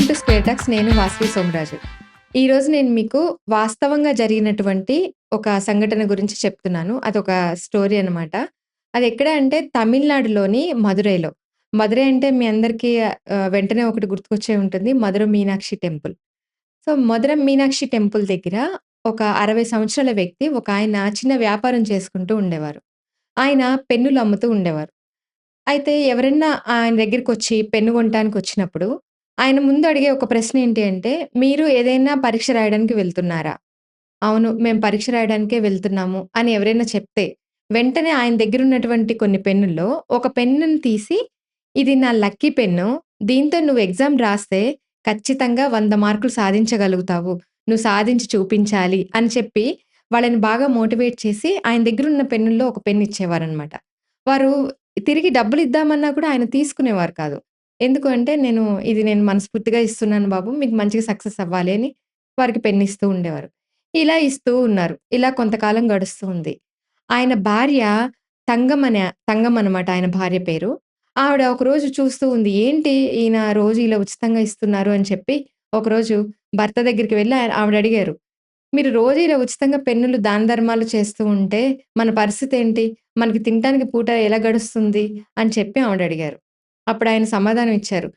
Welcome to square talks. నేను వాసవి సోమరాజు. ఈరోజు నేను మీకు వాస్తవంగా జరిగినటువంటి ఒక సంఘటన గురించి చెప్తున్నాను. అదొక స్టోరీ అనమాట. అదెక్కడ అంటే తమిళనాడులోని మదురైలో. మదురై అంటే మీ అందరికీ వెంటనే ఒకటి గుర్తుకొచ్చే ఉంటుంది. మధుర మీనాక్షి టెంపుల్. సో, మధుర మీనాక్షి టెంపుల్ దగ్గర ఒక 60 సంవత్సరాల వ్యక్తి ఒకాయన చిన్న వ్యాపారం చేసుకుంటూ ఉండేవారు. ఆయన పెన్నులు అమ్ముతూ ఉండేవారు. అయితే ఎవరన్నా ఆయన దగ్గరికొచ్చి పెన్ను కొనటానికొచ్చినప్పుడు, ఆయన ముందు అడిగే ఒక ప్రశ్న ఏంటి అంటే, "మీరు ఏదైనా పరీక్ష రాయడానికి వెళ్తున్నారా?" "అవును. మేము పరీక్ష రాయడానికే వెళ్తున్నాము" అని ఎవరైనా చెప్తే, వెంటనే ఆయన దగ్గరున్నటువంటి కొన్ని పెన్నుల్లో ఒక పెన్నుని తీసి, "ఇది నా లక్కీ పెన్ను. దీంతో నువ్వు ఎగ్జామ్ రాస్తే ఖచ్చితంగా 100 మార్కులు సాధించగలుగుతావు. నువ్వు సాధించి చూపించాలి" అని చెప్పి వాళ్ళని బాగా మోటివేట్ చేసి, ఆయన దగ్గరున్న పెన్నుల్లో ఒక పెన్ ఇచ్చేవారనమాట. వారు తిరిగి డబ్బులిద్దామన్నా కూడా ఆయన తీసుకునేవారు కాదు. ఎందుకు అంటే, ఇది నేను మనస్ఫూర్తిగా ఇస్తున్నాను బాబు. మీకు మంచిగా సక్సెస్ అవ్వాలి అని వారికి పెన్నిస్తూ ఉండేవారు. ఇలా ఇస్తూ ఉన్నారు. ఇలా కొంతకాలం గడుస్తూ ఉంది. ఆయన భార్య తంగం అనమాట ఆయన భార్య పేరు. ఆవిడ ఒకరోజు చూస్తూ ఉంది. ఏంటి ఈయన రోజు ఇలా ఉచితంగా ఇస్తున్నారు అని చెప్పి, ఒకరోజు భర్త దగ్గరికి వెళ్లి ఆవిడడిగారు. మీరు రోజు ఇలా ఉచితంగా పెన్నులు దాన ధర్మాలు చేస్తూ ఉంటే, మన పరిస్థితేంటి? మనకి తినటానికి పూట ఎలా గడుస్తుంది? అని చెప్పి ఆవిడడిగారు. అప్పుడాయన సమాధానం ఇచ్చారు.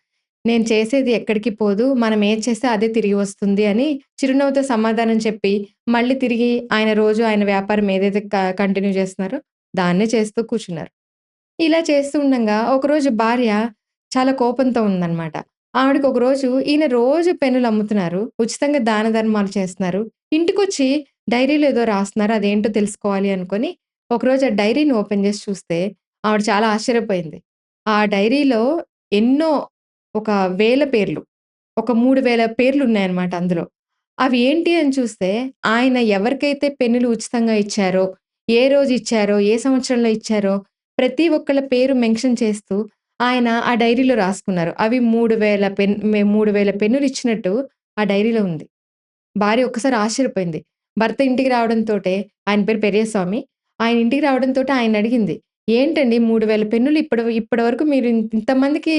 నేను చేసేది ఎక్కడికి పోదు. మనం ఏది చేస్తే అదే తిరిగి వస్తుంది అని చిరునవ్వుతో సమాధానం చెప్పి, మళ్ళీ తిరిగి ఆయన రోజు ఆయన వ్యాపారం ఏదైతే కంటిన్యూ చేస్తున్నారో దాన్నే చేస్తూ కూర్చున్నారు. ఇలా చేస్తూ ఉండంగా ఒకరోజు భార్య చాలా కోపంతో ఉందనమాట. ఆవిడకి ఒకరోజు ఈయన రోజు పెన్నులమ్ముతున్నారు. ఉచితంగా దాన ధర్మాలు చేస్తున్నారు. ఇంటికొచ్చి డైరీలో ఏదో రాస్తున్నారు. అదేంటో తెలుసుకోవాలి అనుకోని ఒకరోజు ఆ డైరీని ఓపెన్ చేసి చూస్తే ఆవిడ చాలా ఆశ్చర్యపోయింది. ఆ డైరీలో ఎన్నో ఒక వేల పేర్లు. ఒక 3000 పేర్లున్నాయన్నమాట అందులో. అవి ఏంటి అని చూస్తే ఆయన ఎవరికైతే పెన్నులు ఉచితంగా ఇచ్చారో, ఏ రోజు ఇచ్చారో, ఏ సంవత్సరంలో ఇచ్చారో ప్రతి ఒక్కళ్ళ పేరు మెన్షన్ చేస్తూ ఆయన ఆ డైరీలో రాసుకున్నారు. అవి 3000 పెన్నులిచ్చినట్టు ఆ డైరీలో ఉంది. భార్య ఒక్కసారి ఆశ్చర్యపోయింది. భర్త ఇంటికి రావడంతోటే ఆయన పేరు పెరియస్వామి. ఆయన ఇంటికి రావడంతోటే ఆయనడిగింది. "ఏంటండి 3000 పెన్నులు ఇప్పటి వరకు మీరు ఇంతమందికి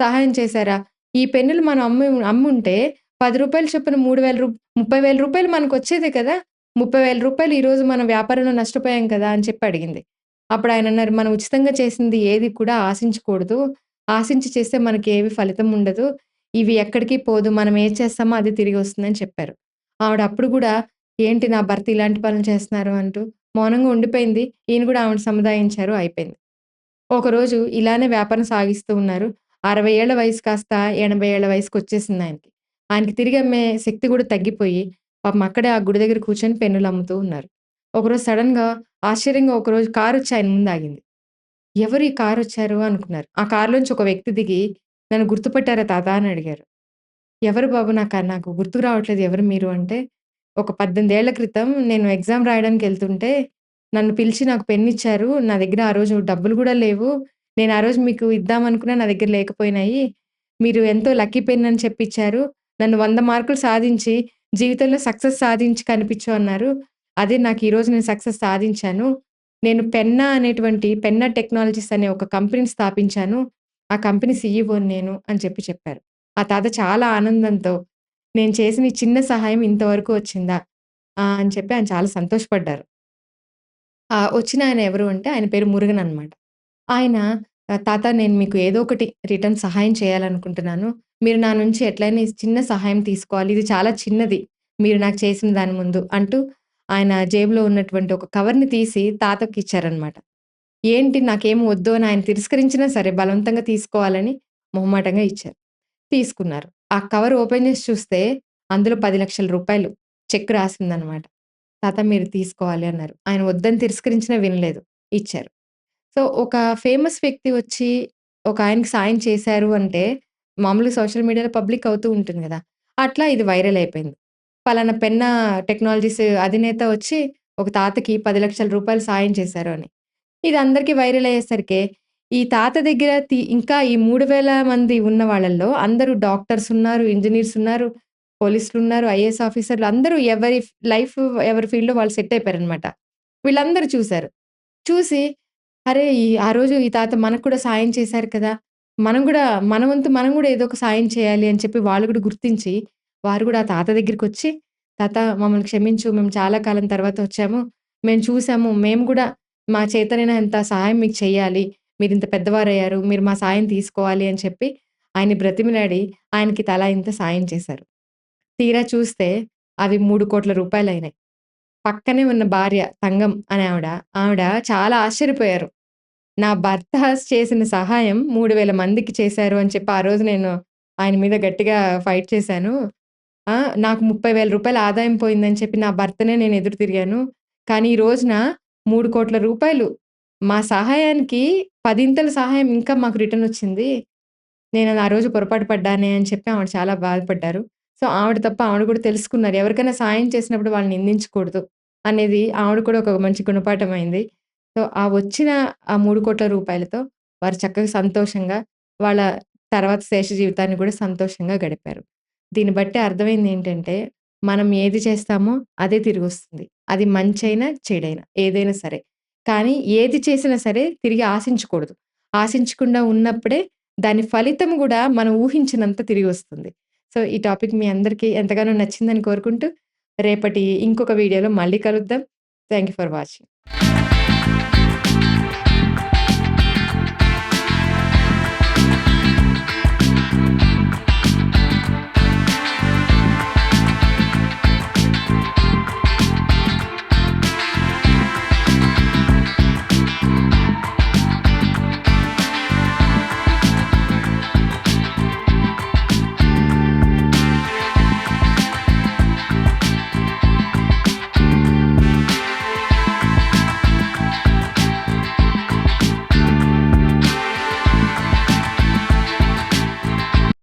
సహాయం చేశారా? ఈ పెన్నులు మనం అమ్ముంటే రూ. 10 చొప్పున 3000 రూ. 30,000 మనకొచ్చేదే కదా! రూ. 30,000 ఈరోజు మనం వ్యాపారంలో నష్టపోయాం కదా!" అని చెప్పి అడిగింది. అప్పుడాయనన్నారు, "మనం ఉచితంగా చేసింది ఏది కూడా ఆశించకూడదు. ఆశించి చేస్తే మనకేవి ఫలితం ఉండదు. ఇవి ఎక్కడికి పోదు. మనం ఏది చేస్తామో అది తిరిగొస్తుందని" చెప్పారు. ఆవిడ అప్పుడు గూడా ఏంటి నా భర్త ఇలాంటి పనులు చేస్తున్నారు అంటూ మౌనంగా ఉండిపోయింది. ఈయన గూడా ఆవిడ సముదాయించారు. అయిపోయింది. ఒకరోజు ఇలానే వ్యాపారం సాగిస్తూ ఉన్నారు. 60 ఏళ్ల వయసు కాస్త 80 ఏళ్ల వయసుకొచ్చేసిందాయనకి. ఆయనకి తిరిగి అమ్మే శక్తి గూడా తగ్గిపోయి, పాపం అక్కడే ఆ గుడి దగ్గర కూర్చొని పెన్నులమ్ముతూ ఉన్నారు. ఒకరోజు సడెన్‌గా ఆశ్చర్యంగా ఒకరోజు కారొచ్చి ఆయన ముందాగింది. ఎవరు ఈ కారొచ్చారు అనుకున్నారు. ఆ కారులోంచి ఒక వ్యక్తి దిగి, "నన్ను గుర్తుపట్టారా తాత?" అని అడిగారు. "ఎవరు బాబు నాకు గుర్తుకు రావట్లేదు ఎవరు మీరు" అంటే, "ఒక 18 ఏళ్ల క్రితం నేను ఎగ్జామ్ రాయడానికెళ్తుంటే, నన్ను పిలిచి నాకు పెన్నిచ్చారు. నా దగ్గర ఆ రోజు డబ్బులు గూడా లేవు. నేను ఆ రోజు మీకు ఇద్దామనుకున్నా నా దగ్గర లేకపోయినాయి. మీరు ఎంతో లక్కీ పెన్ అని చెప్పిచ్చారు. నన్ను 100 మార్కులు సాధించి, జీవితంలో సక్సెస్ సాధించి కనిపించు అన్నారు. అదే నాకు ఈరోజు నేను సక్సెస్ సాధించాను. నేను పెన్నా టెక్నాలజీస్ అనే ఒక కంపెనీని స్థాపించాను. ఆ కంపెనీ సీఈఓని నేను" అని చెప్పారు. ఆ తాత చాలా ఆనందంతో, "నేను చేసిన ఈ చిన్న సహాయం ఇంతవరకు వచ్చిందా?" అని చెప్పి ఆయన చాలా సంతోషపడ్డారు. వచ్చినాయన ఎవరు అంటే ఆయన పేరు మురుగన్ అనమాట. ఆయన "తాత నేను మీకు ఏదో ఒకటి రిటర్న్ సహాయం చేయాలనుకుంటున్నాను. మీరు నా నుంచి ఎట్లైనా ఈ చిన్న సహాయం తీసుకోవాలి. ఇది చాలా చిన్నది. మీరు నాకు చేసిన దాని ముందు" అంటూ ఆయన జేబులో ఉన్నటువంటి ఒక కవర్‌ని తీసి తాతకిచ్చారనమాట. ఏంటి నాకేమి వద్దు అని ఆయన తిరస్కరించినా సరే బలవంతంగా తీసుకోవాలని మొహమాటంగా ఇచ్చారు. తీసుకున్నారు. ఆ కవర్ ఓపెన్ చేసి చూస్తే అందులో రూ. 10,00,000 చెక్ రాసిందనమాట. "తాత మీరు తీసుకోవాలి" అన్నారు. ఆయన వద్దని తిరస్కరించినా వినలేదు. ఇచ్చారు. సో, ఒక ఫేమస్ వ్యక్తి వచ్చి ఒకాయనకి సాయం చేశారు అంటే, మామూలుగా సోషల్ మీడియాలో పబ్లిక్ అవుతూ ఉంటుంది గదా! అట్లా ఇది వైరల్ అయిపోయింది. పలానా పెన్నా టెక్నాలజీస్ అధినేత వచ్చి ఒక తాతకి రూ. 10,00,000 సాయం చేశారు అని. ఇది అందరికి వైరల్ అయ్యేసరికే, ఈ తాత దగ్గర ఇంకా ఈ 3,000 మంది ఉన్న వాళ్ళల్లో అందరూ డాక్టర్స్ ఉన్నారు, ఇంజినీర్స్ ఉన్నారు, పోలీసులున్నారు, ఐఏఎస్ ఆఫీసర్‌లు అందరూ లైఫ్ ఎవరి ఫీల్డ్‌లో వాళ్ళు సెట్ అయిపోయారనమాట. వీళ్ళందరూ చూసారు. చూసి, అరే! ఆ రోజు ఈ తాత మనకు కూడా సాయం చేశారు కదా! మనం గూడా మన వంతు మనం గూడా ఏదో ఒక సాయం చేయాలి అని చెప్పి వాళ్ళు గూడా గుర్తించి, వారు గూడా ఆ తాత దగ్గరికొచ్చి, "తాత మమ్మల్ని క్షమించు. మేము చాలా కాలం తర్వాత వచ్చాము. మేము చూసాము. మేము గూడా మా చేతనైనంత సహాయం మీకు చేయాలి. మీరింత పెద్దవారయ్యారు. మీరు మా సాయం తీసుకోవాలి" అని చెప్పి ఆయన్ని బ్రతిమిలాడి ఆయనకి తలా ఇంత సాయం చేశారు. తీరా చూస్తే అవి 3,00,00,000 రూపాయలయినాయి. పక్కనే ఉన్న భార్య తంగం అనే ఆవిడ చాలా ఆశ్చర్యపోయారు. నా భర్త చేసిన సహాయం 3,000 మందికి చేశారు అని చెప్పి ఆ రోజు నేను ఆయన మీద గట్టిగా ఫైట్ చేశాను. నాకు రూ. 30,000 ఆదాయం పోయిందని చెప్పి నా భర్తనే నేను ఎదురు తిరిగాను. కానీ ఈ రోజున రూ. 3,00,00,000 మా సహాయానికి పదింతల సహాయం ఇంకా మాకు రిటర్నొచ్చింది. నేను ఆ రోజు పొరపాటు పడ్డానే అని చెప్పి ఆవిడ చాలా బాధపడ్డారు. సో, ఆవిడ తప్ప ఆవిడ కూడా తెలుసుకున్నారు. ఎవరికైనా సాయం చేసినప్పుడు వాళ్ళని నిందించకూడదు అనేది ఆవిడ కూడా ఒక మంచి గుణపాఠమైంది. సో, ఆ వచ్చిన ఆ రూ. 3,00,00,000తో వారు చక్కగా సంతోషంగా వాళ్ళ తర్వాత శేష జీవితాన్ని కూడా సంతోషంగా గడిపారు. దీన్ని బట్టి అర్థమైందేంటంటే, మనం ఏది చేస్తామో అదే తిరిగొస్తుంది. అది మంచైనా, చెడైనా ఏదైనా సరే. కానీ ఏది చేసినా సరే తిరిగి ఆశించకూడదు. ఆశించకుండా ఉన్నప్పుడే దాని ఫలితం గూడా మనం ఊహించినంత తిరిగొస్తుంది. సో, ఈ టాపిక్ మీ అందరికీ ఎంతగానో నచ్చిందని కోరుకుంటూ, రేపటి ఇంకొక వీడియోలో మళ్ళీ కలుద్దాం. Thank you for watching.